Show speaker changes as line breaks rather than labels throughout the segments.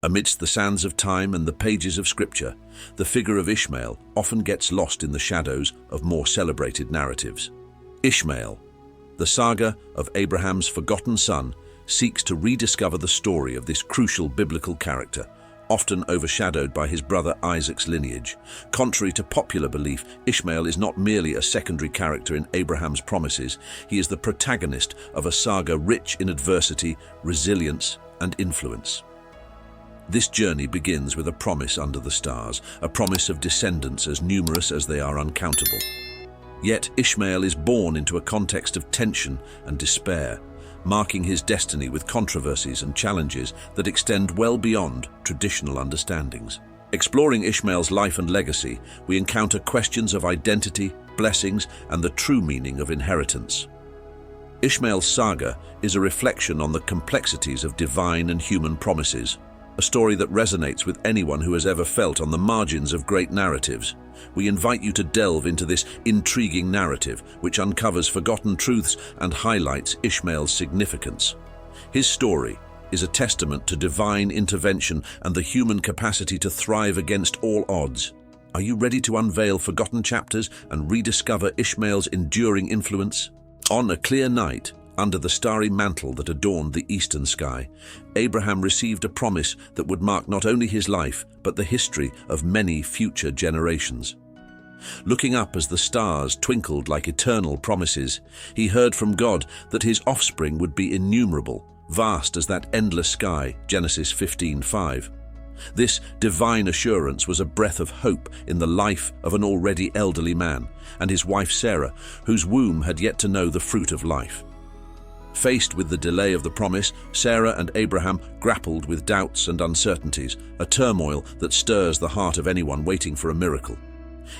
Amidst the sands of time and the pages of Scripture, the figure of Ishmael often gets lost in the shadows of more celebrated narratives. Ishmael, the saga of Abraham's forgotten son, seeks to rediscover the story of this crucial biblical character, often overshadowed by his brother Isaac's lineage. Contrary to popular belief, Ishmael is not merely a secondary character in Abraham's promises. He is the protagonist of a saga rich in adversity, resilience, and influence. This journey begins with a promise under the stars, a promise of descendants as numerous as they are uncountable. Yet Ishmael is born into a context of tension and despair, marking his destiny with controversies and challenges that extend well beyond traditional understandings. Exploring Ishmael's life and legacy, we encounter questions of identity, blessings, and the true meaning of inheritance. Ishmael's saga is a reflection on the complexities of divine and human promises, a story that resonates with anyone who has ever felt on the margins of great narratives. We invite you to delve into this intriguing narrative, which uncovers forgotten truths and highlights Ishmael's significance. His story is a testament to divine intervention and the human capacity to thrive against all odds. Are you ready to unveil forgotten chapters and rediscover Ishmael's enduring influence? On a clear night, under the starry mantle that adorned the eastern sky, Abraham received a promise that would mark not only his life, but the history of many future generations. Looking up as the stars twinkled like eternal promises, he heard from God that his offspring would be innumerable, vast as that endless sky, Genesis 15:5. This divine assurance was a breath of hope in the life of an already elderly man and his wife Sarah, whose womb had yet to know the fruit of life. Faced with the delay of the promise, Sarah and Abraham grappled with doubts and uncertainties, a turmoil that stirs the heart of anyone waiting for a miracle.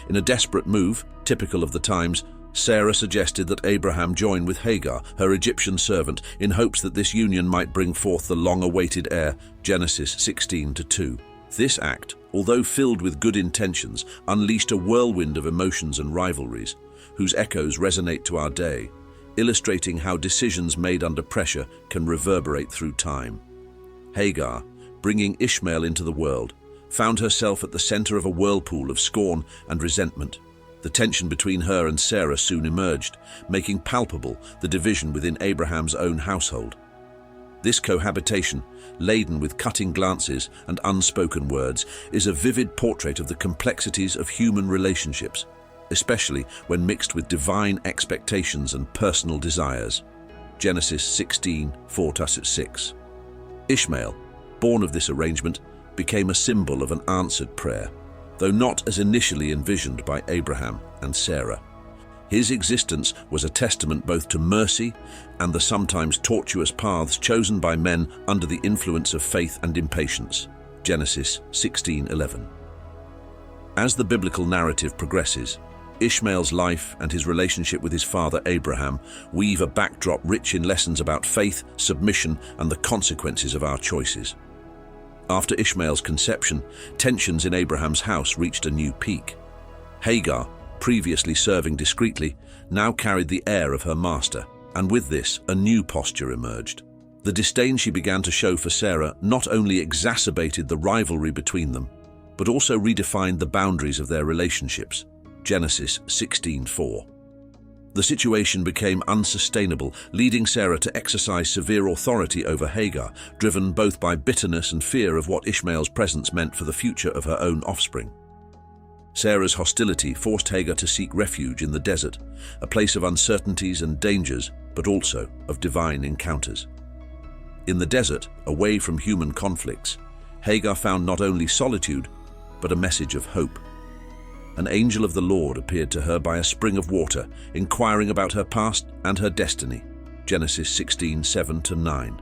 In a desperate move, typical of the times, Sarah suggested that Abraham join with Hagar, her Egyptian servant, in hopes that this union might bring forth the long-awaited heir, Genesis 16:2. This act, although filled with good intentions, unleashed a whirlwind of emotions and rivalries, whose echoes resonate to our day, illustrating how decisions made under pressure can reverberate through time. Hagar, bringing Ishmael into the world, found herself at the center of a whirlpool of scorn and resentment. The tension between her and Sarah soon emerged, making palpable the division within Abraham's own household. This cohabitation, laden with cutting glances and unspoken words, is a vivid portrait of the complexities of human relationships, especially when mixed with divine expectations and personal desires. Genesis 16:4-6. Ishmael, born of this arrangement, became a symbol of an answered prayer, though not as initially envisioned by Abraham and Sarah. His existence was a testament both to mercy and the sometimes tortuous paths chosen by men under the influence of faith and impatience. Genesis 16:11. As the biblical narrative progresses, Ishmael's life and his relationship with his father Abraham weave a backdrop rich in lessons about faith, submission, and the consequences of our choices. After Ishmael's conception, tensions in Abraham's house reached a new peak. Hagar, previously serving discreetly, now carried the air of her master, and with this, a new posture emerged. The disdain she began to show for Sarah not only exacerbated the rivalry between them, but also redefined the boundaries of their relationships. Genesis 16:4. The situation became unsustainable, leading Sarah to exercise severe authority over Hagar, driven both by bitterness and fear of what Ishmael's presence meant for the future of her own offspring. Sarah's hostility forced Hagar to seek refuge in the desert, a place of uncertainties and dangers, but also of divine encounters. In the desert, away from human conflicts, Hagar found not only solitude, but a message of hope. An angel of the Lord appeared to her by a spring of water, inquiring about her past and her destiny. Genesis 16:7-9.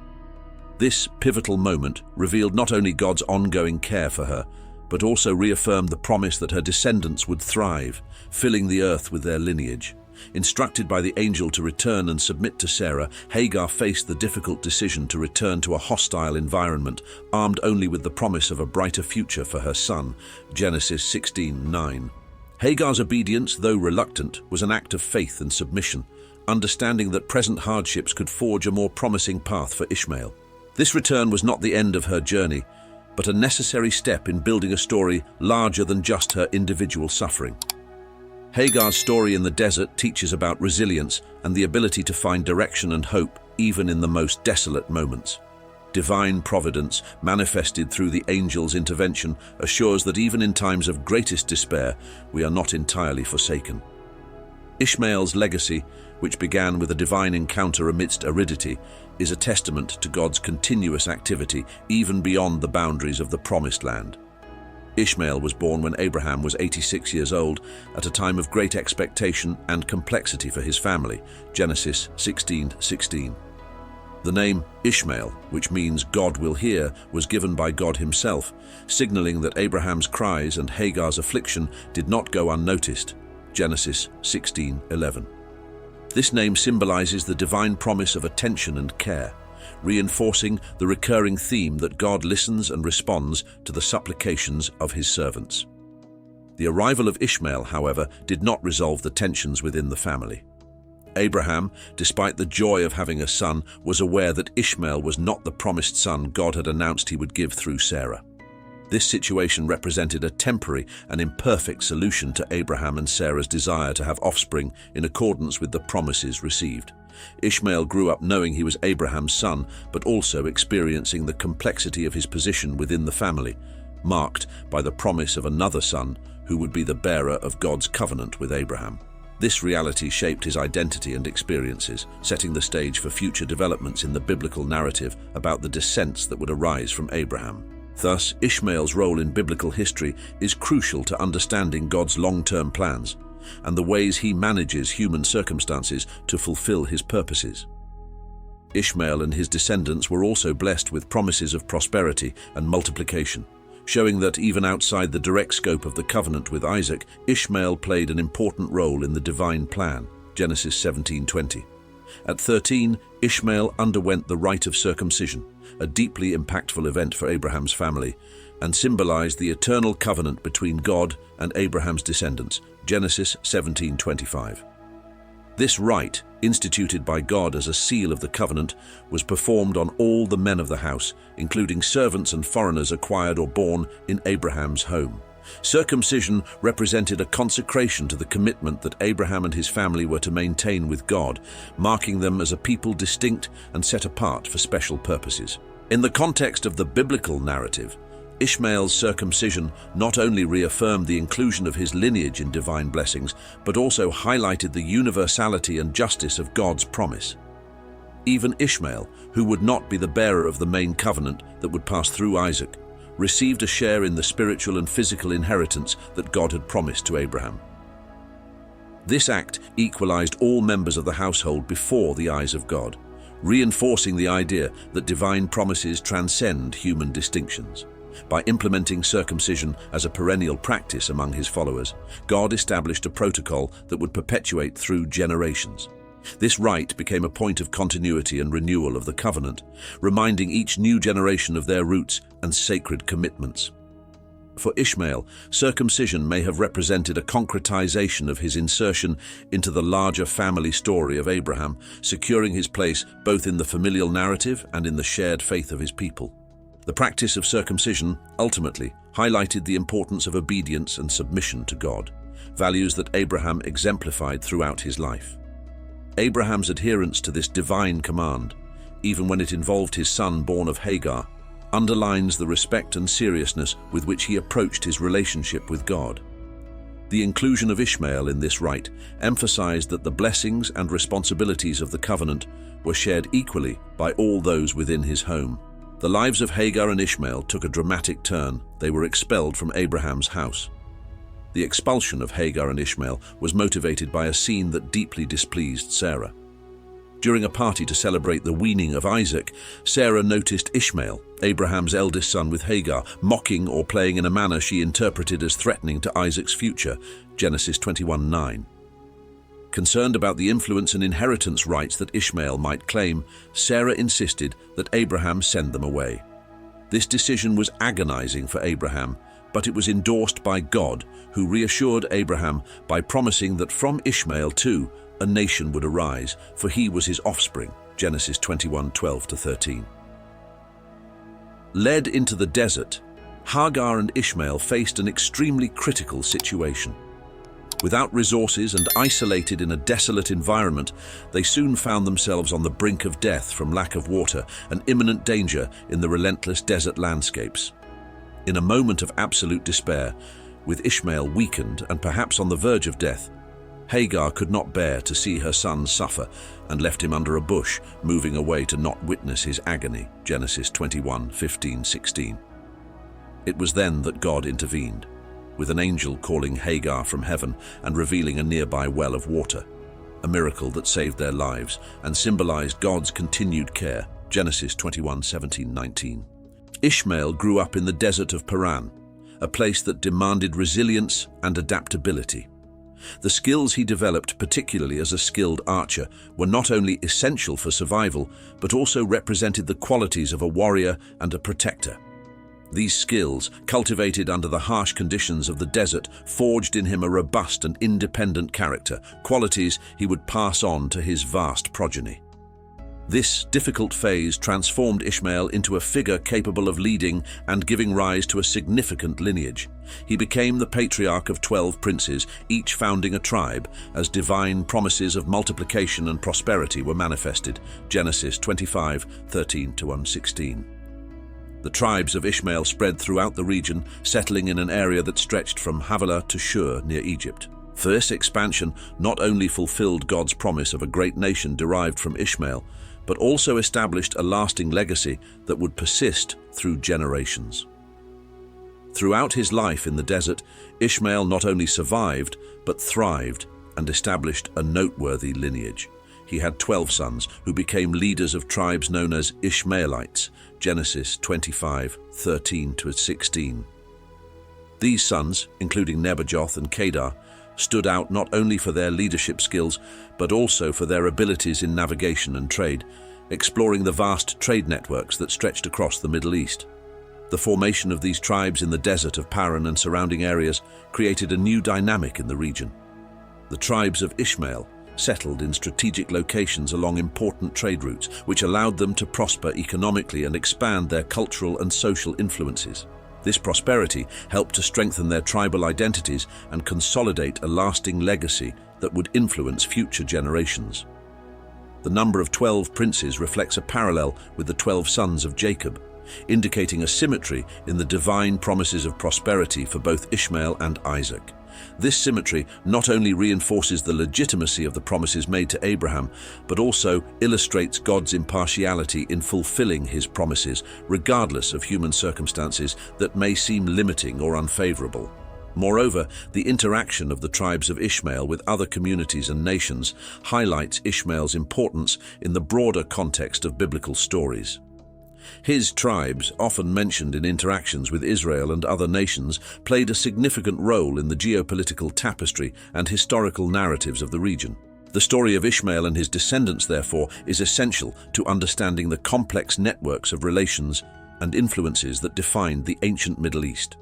This pivotal moment revealed not only God's ongoing care for her, but also reaffirmed the promise that her descendants would thrive, filling the earth with their lineage. Instructed by the angel to return and submit to Sarah, Hagar faced the difficult decision to return to a hostile environment, armed only with the promise of a brighter future for her son. Genesis 16:9. Hagar's obedience, though reluctant, was an act of faith and submission, understanding that present hardships could forge a more promising path for Ishmael. This return was not the end of her journey. but a necessary step in building a story larger than just her individual suffering. Hagar's story in the desert teaches about resilience and the ability to find direction and hope even in the most desolate moments. Divine providence, manifested through the angel's intervention, assures that even in times of greatest despair, we are not entirely forsaken. Ishmael's legacy, which began with a divine encounter amidst aridity, is a testament to God's continuous activity even beyond the boundaries of the Promised Land. Ishmael was born when Abraham was 86 years old, at a time of great expectation and complexity for his family. Genesis 16:16. The name Ishmael, which means God will hear, was given by God himself, signaling that Abraham's cries and Hagar's affliction did not go unnoticed. Genesis 16:11. This name symbolizes the divine promise of attention and care, reinforcing the recurring theme that God listens and responds to the supplications of his servants. The arrival of Ishmael, however, did not resolve the tensions within the family. Abraham, despite the joy of having a son, was aware that Ishmael was not the promised son God had announced he would give through Sarah. This situation represented a temporary and imperfect solution to Abraham and Sarah's desire to have offspring in accordance with the promises received. Ishmael grew up knowing he was Abraham's son, but also experiencing the complexity of his position within the family, marked by the promise of another son who would be the bearer of God's covenant with Abraham. This reality shaped his identity and experiences, setting the stage for future developments in the biblical narrative about the descendants that would arise from Abraham. Thus, Ishmael's role in biblical history is crucial to understanding God's long-term plans and the ways he manages human circumstances to fulfill his purposes. Ishmael and his descendants were also blessed with promises of prosperity and multiplication, showing that even outside the direct scope of the covenant with Isaac, Ishmael played an important role in the divine plan. Genesis 17:20. At 13, Ishmael underwent the rite of circumcision, a deeply impactful event for Abraham's family, and symbolized the eternal covenant between God and Abraham's descendants. Genesis 17:25. This rite, instituted by God as a seal of the covenant, was performed on all the men of the house, including servants and foreigners acquired or born in Abraham's home. Circumcision represented a consecration to the commitment that Abraham and his family were to maintain with God, marking them as a people distinct and set apart for special purposes. In the context of the biblical narrative, Ishmael's circumcision not only reaffirmed the inclusion of his lineage in divine blessings, but also highlighted the universality and justice of God's promise. Even Ishmael, who would not be the bearer of the main covenant that would pass through Isaac, received a share in the spiritual and physical inheritance that God had promised to Abraham. This act equalized all members of the household before the eyes of God, reinforcing the idea that divine promises transcend human distinctions. By implementing circumcision as a perennial practice among his followers, God established a protocol that would perpetuate through generations. This rite became a point of continuity and renewal of the covenant, reminding each new generation of their roots and sacred commitments. For Ishmael, circumcision may have represented a concretization of his insertion into the larger family story of Abraham, securing his place both in the familial narrative and in the shared faith of his people. The practice of circumcision ultimately highlighted the importance of obedience and submission to God, values that Abraham exemplified throughout his life. Abraham's adherence to this divine command, even when it involved his son born of Hagar, underlines the respect and seriousness with which he approached his relationship with God. The inclusion of Ishmael in this rite emphasized that the blessings and responsibilities of the covenant were shared equally by all those within his home. The lives of Hagar and Ishmael took a dramatic turn. They were expelled from Abraham's house. The expulsion of Hagar and Ishmael was motivated by a scene that deeply displeased Sarah. During a party to celebrate the weaning of Isaac, Sarah noticed Ishmael, Abraham's eldest son, with Hagar, mocking or playing in a manner she interpreted as threatening to Isaac's future. Genesis 21:9. Concerned about the influence and inheritance rights that Ishmael might claim, Sarah insisted that Abraham send them away. This decision was agonizing for Abraham, but it was endorsed by God, who reassured Abraham by promising that from Ishmael too a nation would arise, for he was his offspring. Genesis 21:12-13. Led into the desert, Hagar and Ishmael faced an extremely critical situation. Without resources and isolated in a desolate environment, they soon found themselves on the brink of death from lack of water and imminent danger in the relentless desert landscapes. In a moment of absolute despair, with Ishmael weakened and perhaps on the verge of death, Hagar could not bear to see her son suffer and left him under a bush, moving away to not witness his agony. Genesis 21:15-16. It was then that God intervened, with an angel calling Hagar from heaven and revealing a nearby well of water, a miracle that saved their lives and symbolized God's continued care. Genesis 21:17-19. Ishmael grew up in the desert of Paran, a place that demanded resilience and adaptability. The skills he developed, particularly as a skilled archer, were not only essential for survival, but also represented the qualities of a warrior and a protector. These skills, cultivated under the harsh conditions of the desert, forged in him a robust and independent character, qualities he would pass on to his vast progeny. This difficult phase transformed Ishmael into a figure capable of leading and giving rise to a significant lineage. He became the patriarch of 12 princes, each founding a tribe, as divine promises of multiplication and prosperity were manifested. Genesis 25:13-16. The tribes of Ishmael spread throughout the region, settling in an area that stretched from Havilah to Shur near Egypt. This expansion not only fulfilled God's promise of a great nation derived from Ishmael, but also established a lasting legacy that would persist through generations. Throughout his life in the desert, Ishmael not only survived, but thrived and established a noteworthy lineage. He had 12 sons who became leaders of tribes known as Ishmaelites, Genesis 25:13-16. These sons, including Nebajoth and Kedar, stood out not only for their leadership skills, but also for their abilities in navigation and trade, exploring the vast trade networks that stretched across the Middle East. The formation of these tribes in the desert of Paran and surrounding areas created a new dynamic in the region. The tribes of Ishmael settled in strategic locations along important trade routes, which allowed them to prosper economically and expand their cultural and social influences. This prosperity helped to strengthen their tribal identities and consolidate a lasting legacy that would influence future generations. The number of 12 princes reflects a parallel with the 12 sons of Jacob, indicating a symmetry in the divine promises of prosperity for both Ishmael and Isaac. This symmetry not only reinforces the legitimacy of the promises made to Abraham, but also illustrates God's impartiality in fulfilling his promises, regardless of human circumstances that may seem limiting or unfavorable. Moreover, the interaction of the tribes of Ishmael with other communities and nations highlights Ishmael's importance in the broader context of biblical stories. His tribes, often mentioned in interactions with Israel and other nations, played a significant role in the geopolitical tapestry and historical narratives of the region. The story of Ishmael and his descendants, therefore, is essential to understanding the complex networks of relations and influences that defined the ancient Middle East.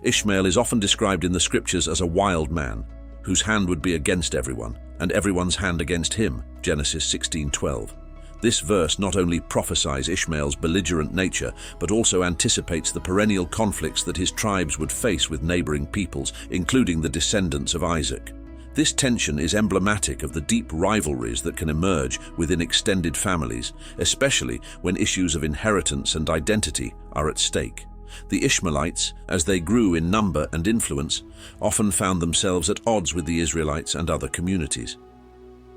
Ishmael is often described in the scriptures as a wild man, whose hand would be against everyone, and everyone's hand against him, Genesis 16:12. This verse not only prophesies Ishmael's belligerent nature, but also anticipates the perennial conflicts that his tribes would face with neighboring peoples, including the descendants of Isaac. This tension is emblematic of the deep rivalries that can emerge within extended families, especially when issues of inheritance and identity are at stake. The Ishmaelites, as they grew in number and influence, often found themselves at odds with the Israelites and other communities.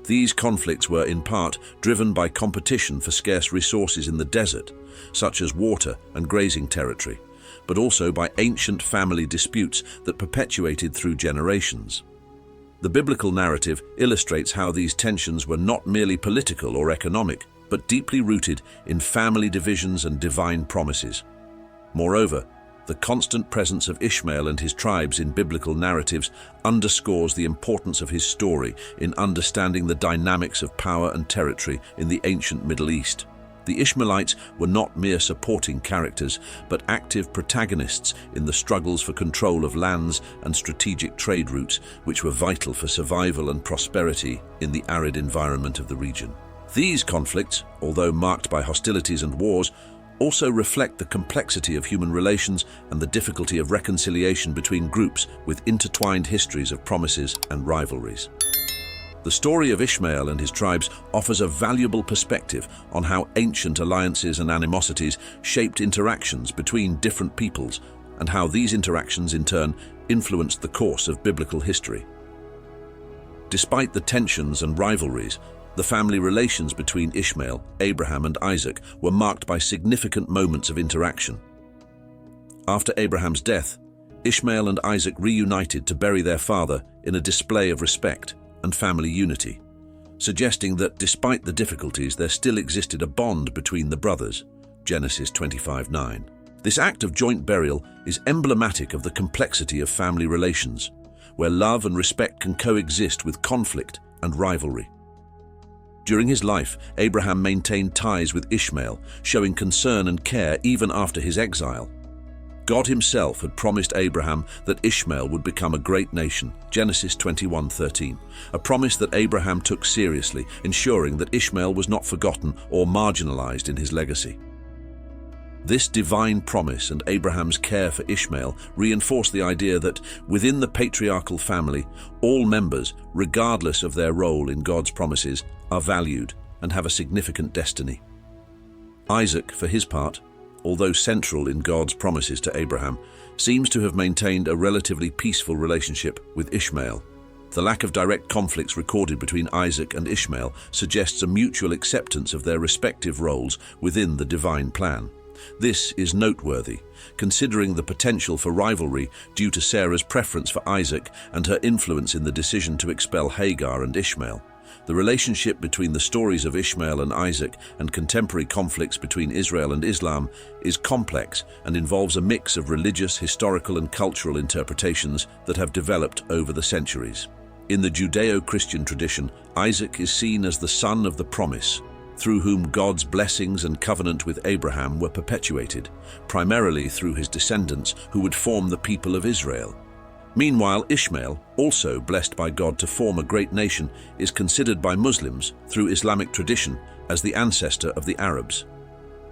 These conflicts were in part driven by competition for scarce resources in the desert, such as water and grazing territory, but also by ancient family disputes that perpetuated through generations. The biblical narrative illustrates how these tensions were not merely political or economic, but deeply rooted in family divisions and divine promises. Moreover, the constant presence of Ishmael and his tribes in biblical narratives underscores the importance of his story in understanding the dynamics of power and territory in the ancient Middle East. The Ishmaelites were not mere supporting characters, but active protagonists in the struggles for control of lands and strategic trade routes, which were vital for survival and prosperity in the arid environment of the region. These conflicts, although marked by hostilities and wars, also reflect the complexity of human relations and the difficulty of reconciliation between groups with intertwined histories of promises and rivalries. The story of Ishmael and his tribes offers a valuable perspective on how ancient alliances and animosities shaped interactions between different peoples, and how these interactions in turn influenced the course of biblical history. Despite the tensions and rivalries, the family relations between Ishmael, Abraham, and Isaac were marked by significant moments of interaction. After Abraham's death, Ishmael and Isaac reunited to bury their father in a display of respect and family unity, suggesting that despite the difficulties, there still existed a bond between the brothers. Genesis 25:9. This act of joint burial is emblematic of the complexity of family relations, where love and respect can coexist with conflict and rivalry. During his life, Abraham maintained ties with Ishmael, showing concern and care even after his exile. God himself had promised Abraham that Ishmael would become a great nation, Genesis 21:13, a promise that Abraham took seriously, ensuring that Ishmael was not forgotten or marginalized in his legacy. This divine promise and Abraham's care for Ishmael reinforce the idea that within the patriarchal family, all members, regardless of their role in God's promises, are valued and have a significant destiny. Isaac, for his part, although central in God's promises to Abraham, seems to have maintained a relatively peaceful relationship with Ishmael. The lack of direct conflicts recorded between Isaac and Ishmael suggests a mutual acceptance of their respective roles within the divine plan. This is noteworthy, considering the potential for rivalry due to Sarah's preference for Isaac and her influence in the decision to expel Hagar and Ishmael. The relationship between the stories of Ishmael and Isaac and contemporary conflicts between Israel and Islam is complex and involves a mix of religious, historical, and cultural interpretations that have developed over the centuries. In the Judeo-Christian tradition, Isaac is seen as the son of the promise, through whom God's blessings and covenant with Abraham were perpetuated, primarily through his descendants who would form the people of Israel. Meanwhile, Ishmael, also blessed by God to form a great nation, is considered by Muslims, through Islamic tradition, as the ancestor of the Arabs.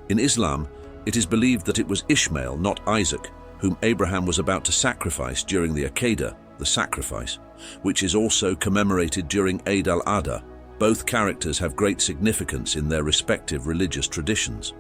In Islam, it is believed that it was Ishmael, not Isaac, whom Abraham was about to sacrifice during the Akedah, the sacrifice, which is also commemorated during Eid al-Adha. Both characters have great significance in their respective religious traditions.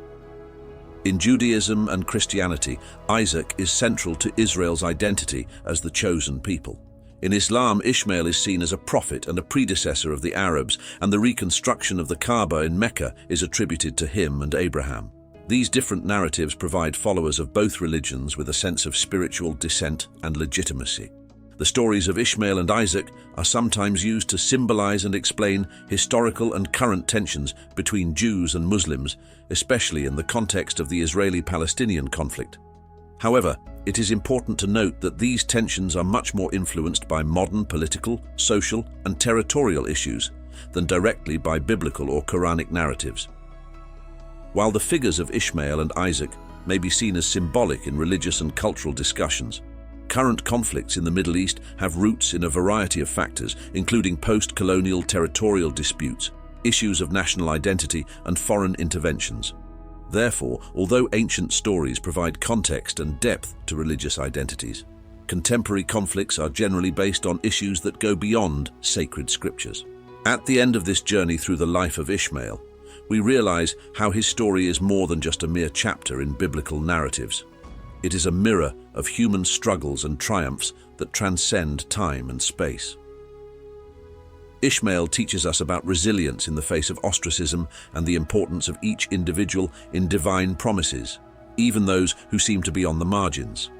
In Judaism and Christianity, Isaac is central to Israel's identity as the chosen people. In Islam, Ishmael is seen as a prophet and a predecessor of the Arabs, and the reconstruction of the Kaaba in Mecca is attributed to him and Abraham. These different narratives provide followers of both religions with a sense of spiritual descent and legitimacy. The stories of Ishmael and Isaac are sometimes used to symbolize and explain historical and current tensions between Jews and Muslims, especially in the context of the Israeli-Palestinian conflict. However, it is important to note that these tensions are much more influenced by modern political, social, and territorial issues than directly by biblical or Quranic narratives. While the figures of Ishmael and Isaac may be seen as symbolic in religious and cultural discussions, current conflicts in the Middle East have roots in a variety of factors, including post-colonial territorial disputes, issues of national identity, and foreign interventions. Therefore, although ancient stories provide context and depth to religious identities, contemporary conflicts are generally based on issues that go beyond sacred scriptures. At the end of this journey through the life of Ishmael, we realize how his story is more than just a mere chapter in biblical narratives. It is a mirror of human struggles and triumphs that transcend time and space. Ishmael teaches us about resilience in the face of ostracism and the importance of each individual in divine promises, even those who seem to be on the margins.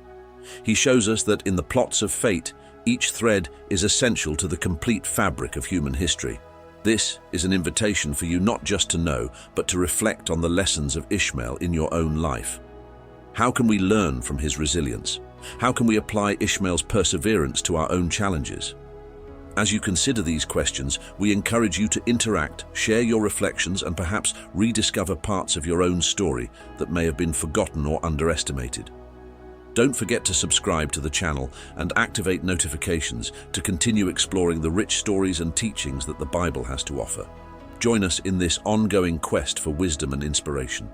He shows us that in the plots of fate, each thread is essential to the complete fabric of human history. This is an invitation for you not just to know, but to reflect on the lessons of Ishmael in your own life. How can we learn from his resilience? How can we apply Ishmael's perseverance to our own challenges? As you consider these questions, we encourage you to interact, share your reflections, and perhaps rediscover parts of your own story that may have been forgotten or underestimated. Don't forget to subscribe to the channel and activate notifications to continue exploring the rich stories and teachings that the Bible has to offer. Join us in this ongoing quest for wisdom and inspiration.